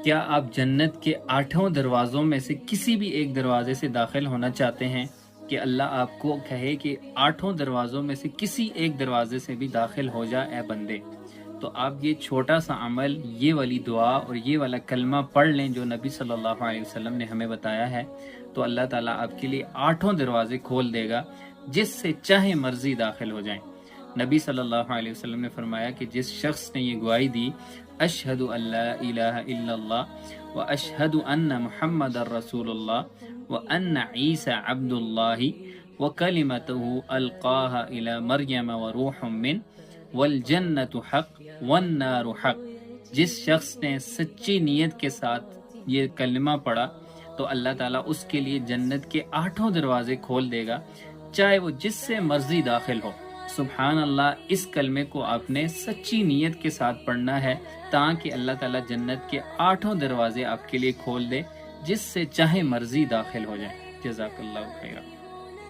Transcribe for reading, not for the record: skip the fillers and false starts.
کیا آپ جنت کے 8 دروازوں میں سے کسی بھی ایک دروازے سے داخل ہونا چاہتے ہیں کہ اللہ آپ کو کہے کہ 8 دروازوں میں سے کسی ایک دروازے سے بھی داخل ہو جا اے بندے؟ تو آپ یہ چھوٹا سا عمل، یہ والی دعا اور یہ والا کلمہ پڑھ لیں جو نبی صلی اللہ علیہ وسلم نے ہمیں بتایا ہے، تو اللہ تعالیٰ آپ کے لیے 8 دروازے کھول دے گا جس سے چاہے مرضی داخل ہو جائیں۔ نبی صلی اللہ علیہ وسلم نے فرمایا کہ جس شخص نے یہ گواہی دی، اشہد ان لا الہ الا اللہ و اشہد ان محمد الرسول اللہ و ان عیسی عبد اللہ و کلمتہ القاها الی مریم و روح من والجنت حق والنار حق، جس شخص نے سچی نیت کے ساتھ یہ کلمہ پڑھا تو اللہ تعالیٰ اس کے لیے جنت کے 8 دروازے کھول دے گا، چاہے وہ جس سے مرضی داخل ہو۔ سبحان اللہ، اس کلمے کو آپ نے سچی نیت کے ساتھ پڑھنا ہے تاکہ اللہ تعالیٰ جنت کے 8 دروازے آپ کے لیے کھول دے جس سے چاہے مرضی داخل ہو جائے۔ جزاک اللہ خیرہ۔